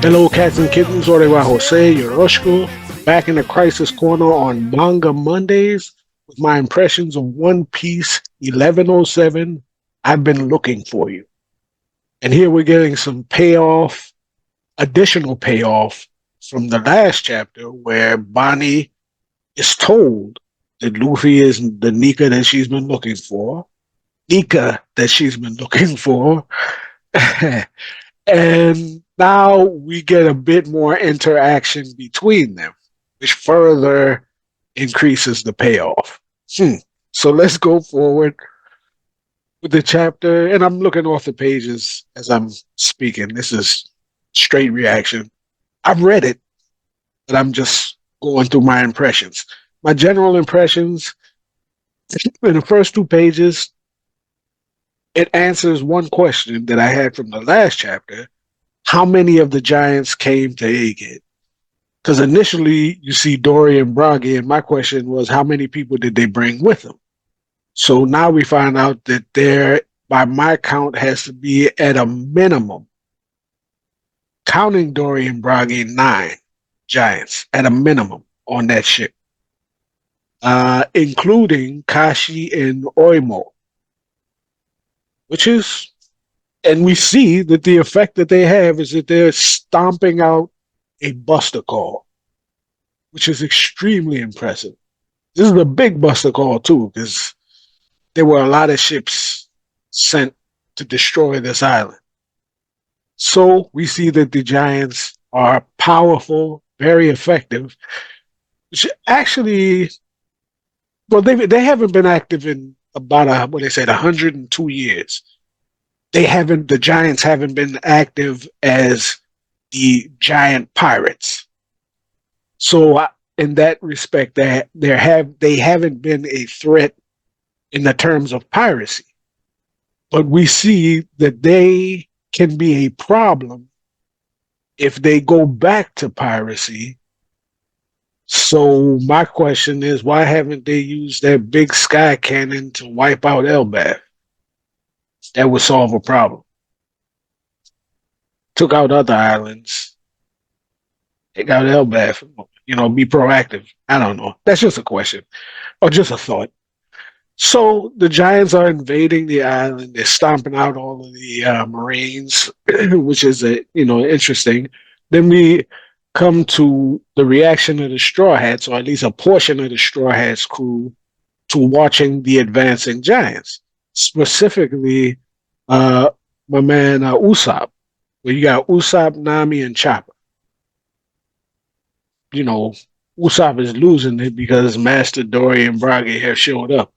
Hello, cats and kittens. Orewa Jose Yoroshko, back in the Crisis Corner on Manga Mondays with my impressions of One Piece 1107. I've been looking for you. And here we're getting some payoff, additional payoff from the last chapter where Bonnie is told that Luffy is the Nika that she's been looking for. Nika that she's been looking for. And now we get a bit more interaction between them, which further increases the payoff. So let's go forward with the chapter. And I'm looking off the pages as I'm speaking. This is straight reaction. I've read it, but I'm just going through my impressions. My general impressions in the first two pages, it answers one question that I had from the last chapter. How many of the giants came to Egghead? Because initially you see Dory and Bragi, and my question was, how many people did they bring with them? So now we find out that there, by my count, has to be at a minimum, counting Dory and Bragi, 9 giants at a minimum on that ship, including Kashi and Oimo, which is, and we see that the effect that they have is that they're stomping out a buster call, which is extremely impressive. This is a big buster call too, because there were a lot of ships sent to destroy this island. So we see that the giants are powerful, very effective, which actually, well, they haven't been active in about what they said 102 years. The giants haven't been active as the giant pirates. So in that respect, they haven't been a threat in the terms of piracy. But we see that they can be a problem if they go back to piracy. So my question is, why haven't they used that big sky cannon to wipe out Elbaf? That would solve a problem. Took out other islands. Take out Elbaf. Be proactive. I don't know. That's just a question or just a thought. So the giants are invading the island. They're stomping out all of the Marines, which is interesting. Then we come to the reaction of the Straw Hats, or at least a portion of the Straw Hats crew, to watching the advancing giants. Specifically, my man Usopp, where you got Usopp, Nami, and Chopper. Usopp is losing it because Master Dory and Bragi have showed up.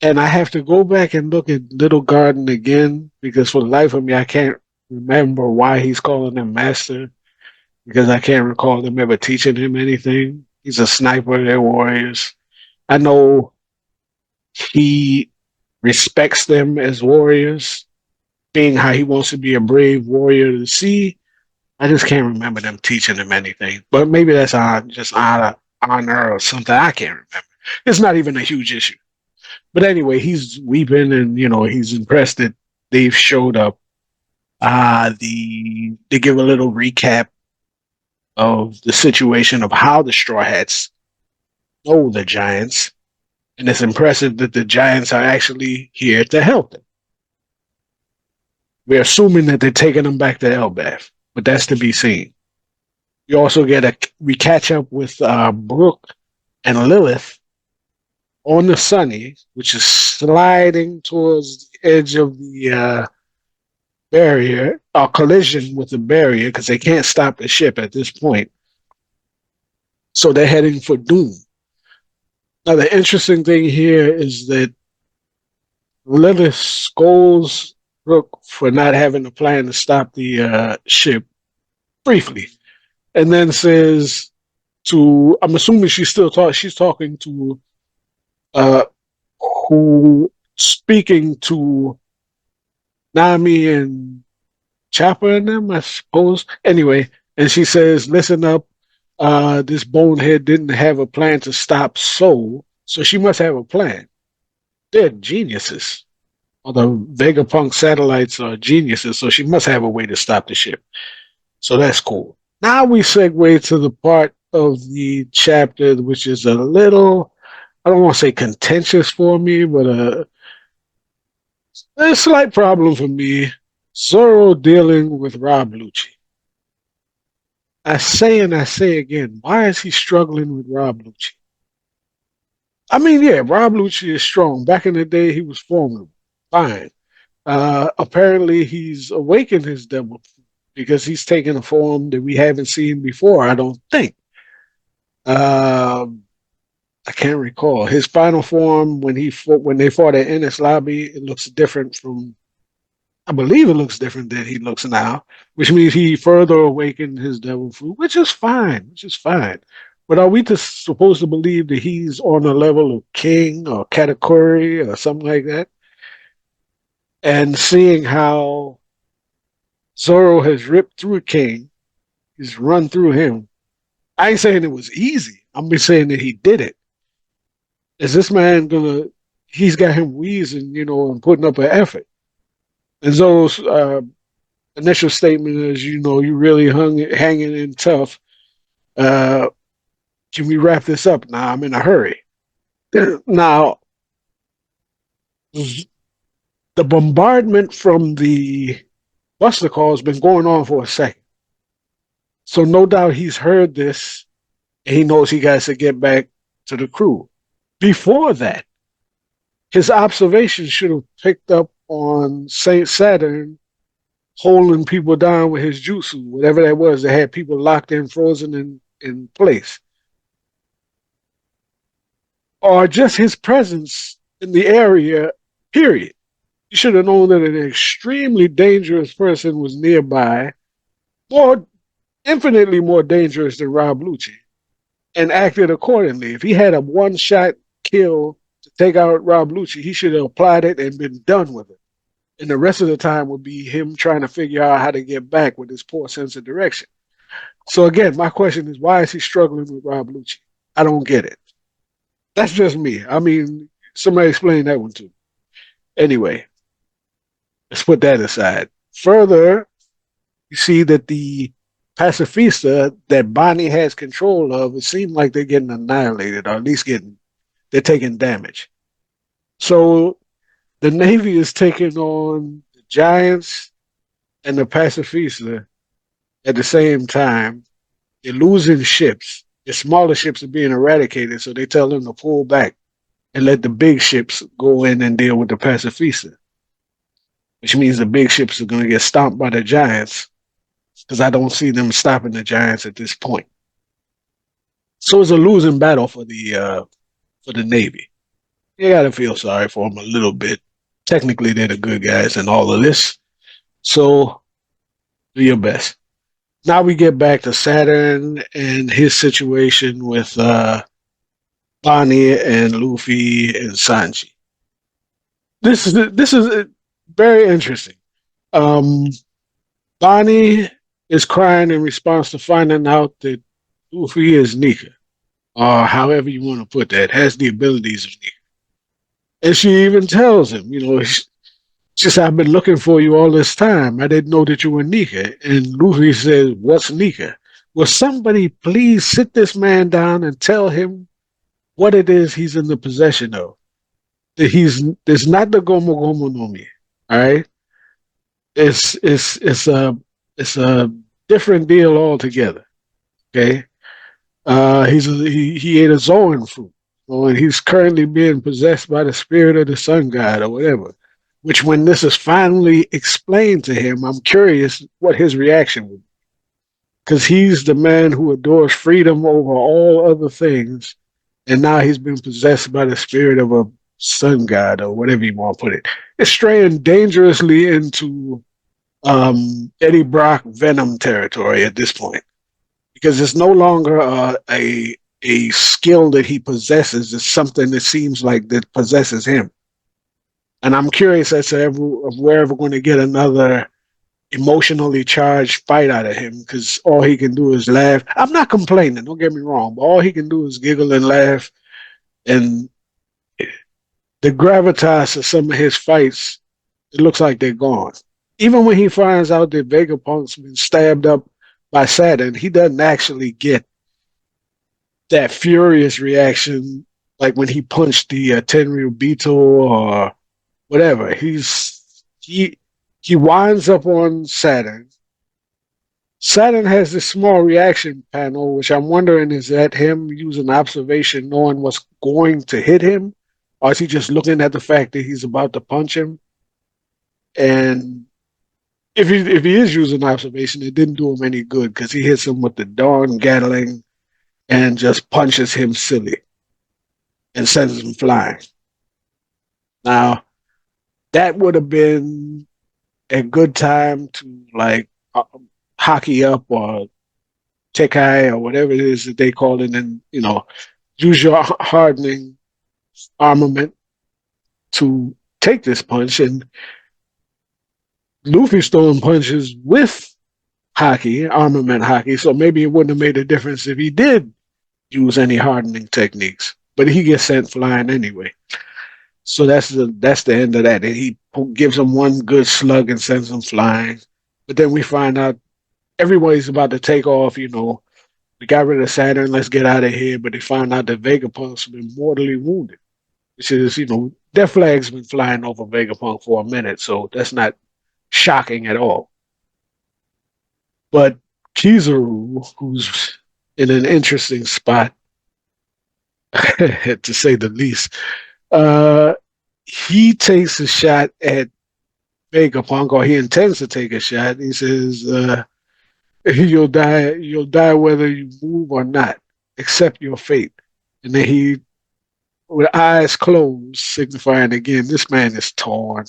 And I have to go back and look at Little Garden again because for the life of me, I can't remember why he's calling them Master because I can't recall them ever teaching him anything. He's a sniper, they're warriors. I know he respects them as warriors, being how he wants to be a brave warrior of the sea. I just can't remember them teaching him anything. But maybe that's just honor or something. I can't remember. It's not even a huge issue. But anyway, he's weeping and he's impressed that they've showed up. They give a little recap of the situation of how the Straw Hats know the Giants, and it's impressive that the Giants are actually here to help them. We're assuming that they're taking them back to Elbaf, but that's to be seen. We catch up with Brooke and Lilith on the Sunny, which is sliding towards the edge of the barrier, or collision with the barrier, because they can't stop the ship at this point. So they're heading for Doom. Now, the interesting thing here is that Lilith scolds Brooke for not having a plan to stop the ship briefly, and then says I'm assuming she's talking to who speaking to Nami and Chopper and them, I suppose. Anyway, and she says, listen up, this bonehead didn't have a plan to stop Soul, so she must have a plan. They're geniuses. Or the Vegapunk satellites are geniuses, so she must have a way to stop the ship. So that's cool. Now we segue to the part of the chapter which is a little, I don't want to say contentious for me, but a slight problem for me. Zoro dealing with Rob Lucci. I say and I say again, why is he struggling with Rob Lucci? I mean, yeah, Rob Lucci is strong. Back in the day, he was formidable. Fine. Apparently, he's awakened his devil because he's taken a form that we haven't seen before, I don't think. Um, I can't recall. His final form when they fought at Ennis Lobby, it looks different from, I believe it looks different than he looks now, which means he further awakened his devil fruit, which is fine. But are we just supposed to believe that he's on the level of King or Katakuri or something like that? And seeing how Zoro has ripped through King, he's run through him. I ain't saying it was easy. I'm just saying that he did it. Is this man gonna? He's got him wheezing, and putting up an effort. And Zoro's initial statement is, you really hanging in tough. Uh, can we wrap this up? Now I'm in a hurry. Now, the bombardment from the Buster call has been going on for a second. So no doubt he's heard this and he knows he got to get back to the crew. Before that, his observation should have picked up on Saint Saturn holding people down with his jutsu, whatever that was, that had people locked in, frozen in place. Or just his presence in the area, period. You should have known that an extremely dangerous person was nearby, more infinitely more dangerous than Rob Lucci, and acted accordingly. If he had a one-shot kill to take out Rob Lucci, he should have applied it and been done with it. And the rest of the time would be him trying to figure out how to get back with his poor sense of direction. So again, my question is, why is he struggling with Rob Lucci? I don't get it. That's just me. I mean, somebody explain that one too. Anyway, let's put that aside. Further, you see that the pacifista that Bonnie has control of, it seems like they're getting annihilated, or at least they're taking damage. So the Navy is taking on the Giants and the pacifista at the same time. They're losing ships. The smaller ships are being eradicated, so they tell them to pull back and let the big ships go in and deal with the pacifista, which means the big ships are going to get stomped by the Giants because I don't see them stopping the Giants at this point. So it's a losing battle for the Navy. You got to feel sorry for them a little bit. Technically, they're the good guys in all of this. So do your best. Now we get back to Saturn and his situation with Bonnie and Luffy and Sanji. This is very interesting. Um, Bonnie is crying in response to finding out that Luffy is Nika, or however you want to put that, has the abilities of Nika. And she even tells him, she said, I've been looking for you all this time. I didn't know that you were Nika. And Luffy says, what's Nika? Will somebody please sit this man down and tell him what it is he's in the possession of? That there's not the Gomu Gomu no Mi. All right. It's a different deal altogether. Okay. He ate a Zoan fruit. And he's currently being possessed by the spirit of the sun god or whatever. Which, when this is finally explained to him, I'm curious what his reaction would be. Because he's the man who adores freedom over all other things, and now he's been possessed by the spirit of a sun god or whatever you want to put it. It's straying dangerously into Eddie Brock Venom territory at this point, because it's no longer a skill that he possesses. It's something that seems like that possesses him. And I'm curious as to if we're ever going to get another emotionally charged fight out of him, because all he can do is laugh. I'm not complaining, don't get me wrong, but all he can do is giggle and laugh. And the gravitas of some of his fights, it looks like they're gone. Even when he finds out that Vegapunk's been stabbed up by Saturn, he doesn't actually get that furious reaction like when he punched the Tenryu Beetle or whatever. He winds up on Saturn. Saturn has this small reaction panel, which I'm wondering is that him using observation, knowing what's going to hit him, or is he just looking at the fact that he's about to punch him? And if he is using observation, it didn't do him any good because he hits him with the darn Gatling and just punches him silly and sends him flying. Now that would have been a good time to like hockey up or Tekai or whatever it is that they call it, and use your hardening armament to take this punch. And Luffy's throwing punches with hockey, armament hockey, so maybe it wouldn't have made a difference if he did use any hardening techniques. But he gets sent flying anyway. So that's the end of that. And he gives him one good slug and sends him flying. But then we find out everybody's about to take off. We got rid of Saturn. Let's get out of here. But they find out that Vegapunk's been mortally wounded, which is their flag's been flying over Vegapunk for a minute, so that's not shocking at all. But Kizaru, who's in an interesting spot, to say the least, uh, he takes a shot at Vegapunk, or he intends to take a shot. He says, "You'll die. You'll die whether you move or not. Accept your fate." And then he, with eyes closed, signifying again, this man is torn.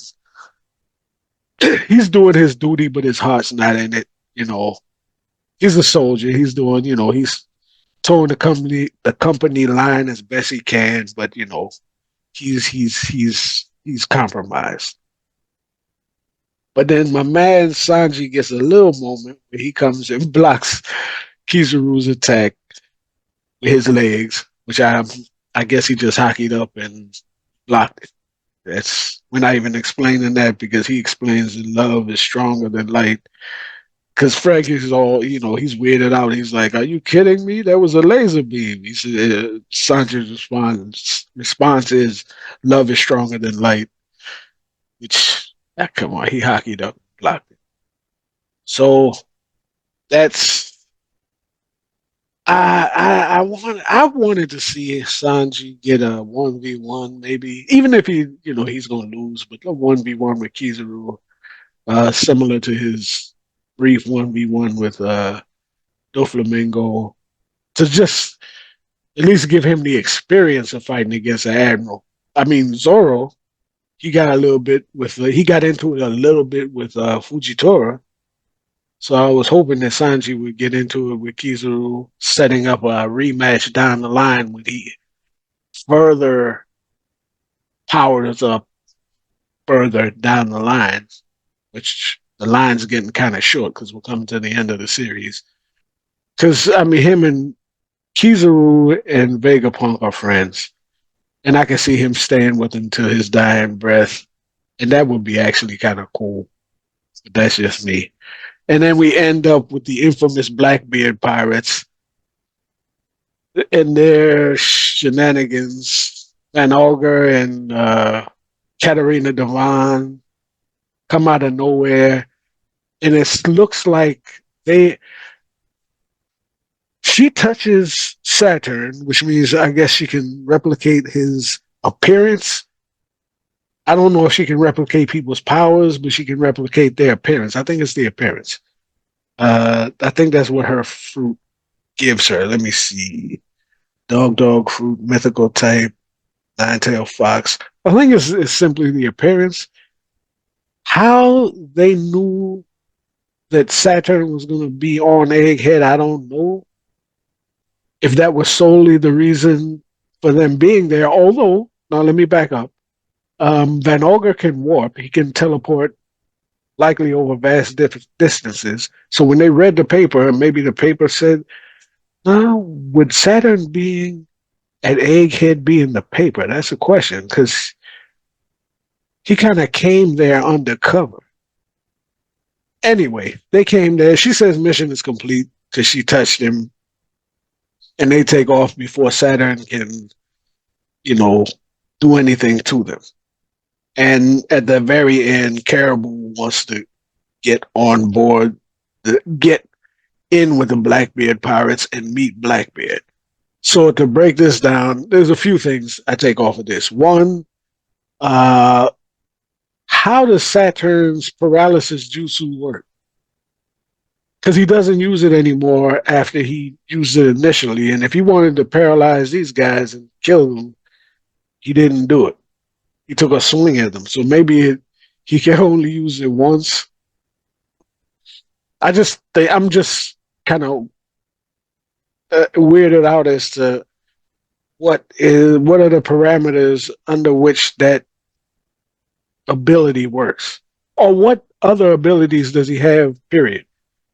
He's doing his duty, but his heart's not in it. He's a soldier. He's doing, he's towing the company line as best he can, but he's compromised. But then my man Sanji gets a little moment where he comes and blocks Kizaru's attack with his legs, which I guess he just hockeyed up and blocked it. We're not even explaining that because he explains that love is stronger than light. Because Frank is all, he's weirded out. He's like, "Are you kidding me? That was a laser beam." He said, Sanji's response is, "Love is stronger than light," which, come on, he hockeyed up, blocked it. So that's, I wanted to see Sanji get a 1v1, maybe, even if he's going to lose, but a 1v1 with Kizaru, similar to his brief 1v1 with Doflamingo, to just at least give him the experience of fighting against an admiral. I mean, Zoro, he got he got into it a little bit with Fujitora. So I was hoping that Sanji would get into it with Kizaru, setting up a rematch down the line when he further powers up further down the line, which the line's getting kind of short because we're coming to the end of the series. Because, I mean, him and Kizaru and Vegapunk are friends. And I can see him staying with him till his dying breath. And that would be actually kind of cool. But that's just me. And then we end up with the infamous Blackbeard Pirates and their shenanigans. Van Auger and Katarina Devon come out of nowhere. And it looks like she touches Saturn, which means I guess she can replicate his appearance. I don't know if she can replicate people's powers, but she can replicate their appearance. I think it's the appearance. I think that's what her fruit gives her. Let me see. Dog, fruit, mythical type, nine-tailed fox. I think it's simply the appearance. How they knew that Saturn was going to be on Egghead, I don't know. If that was solely the reason for them being there, although, now let me back up. Van Auger can warp. He can teleport likely over vast distances. So when they read the paper, and maybe the paper said, would Saturn being at Egghead be in the paper? That's a question, because he kind of came there undercover. Anyway, they came there. She says mission is complete because she touched him, and they take off before Saturn can, you know, do anything to them. And at the very end, Caribou wants to get on board, get in with the Blackbeard Pirates and meet Blackbeard. So to break this down, there's a few things I take off of this. One, uh, how does Saturn's paralysis jutsu work? Because he doesn't use it anymore after he used it initially. And if he wanted to paralyze these guys and kill them, he didn't do it. He took a swing at them. So maybe he can only use it once. I just think I'm just kind of weirded out as to what are the parameters under which that ability works, or what other abilities does he have? Period.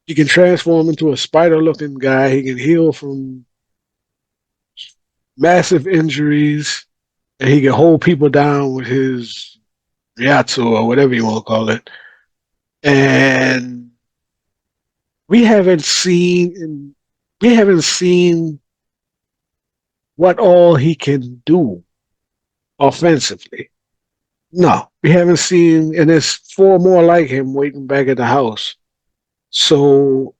He can transform into a spider-looking guy. He can heal from massive injuries, and he can hold people down with his Ryatsu or whatever you want to call it. And we haven't seen we haven't seen what all he can do offensively. No, we haven't seen, and there's four more like him waiting back at the house. So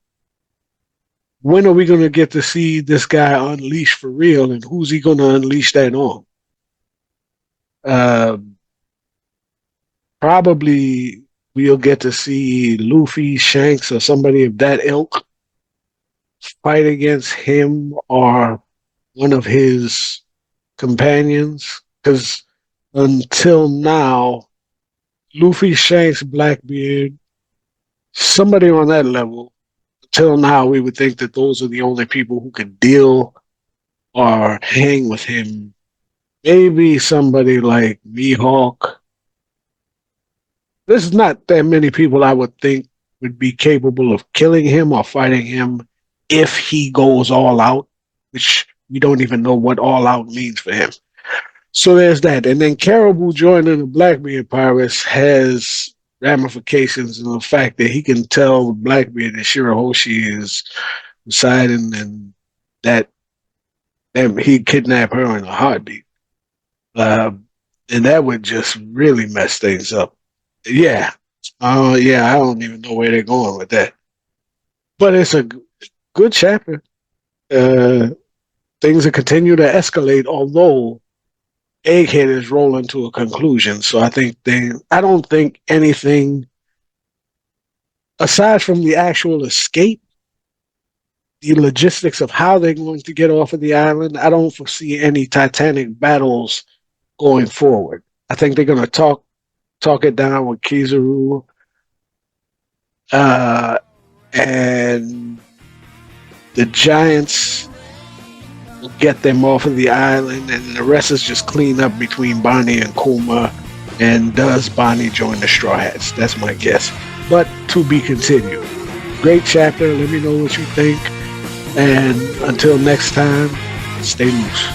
when are we going to get to see this guy unleash for real, and who's he going to unleash that on? Uh, Probably we'll get to see Luffy, Shanks, or somebody of that ilk fight against him or one of his companions. Because until now, Luffy, Shanks, Blackbeard, somebody on that level, until now, we would think that those are the only people who could deal or hang with him. Maybe somebody like Mihawk. There's not that many people I would think would be capable of killing him or fighting him if he goes all out, which we don't even know what all out means for him. So there's that. And then Caribou joining the Blackbeard Pirates has ramifications in the fact that he can tell Blackbeard that Shirahoshi is residing and that he'd kidnap her in a heartbeat. Uh, and that would just really mess things up. Yeah. Yeah, I don't even know where they're going with that. But it's a good chapter. Uh, Things that continue to escalate, although Egghead is rolling to a conclusion. So I don't think anything aside from the actual escape, the logistics of how they're going to get off of the island. I don't foresee any Titanic battles going forward. I think they're going to talk it down with Kizaru, uh, and the Giants will get them off of the island, and the rest is just clean up between Bonnie and Kuma. And does Bonnie join the Straw Hats? That's my guess. But to be continued. Great chapter. Let me know what you think. And until next time, stay loose.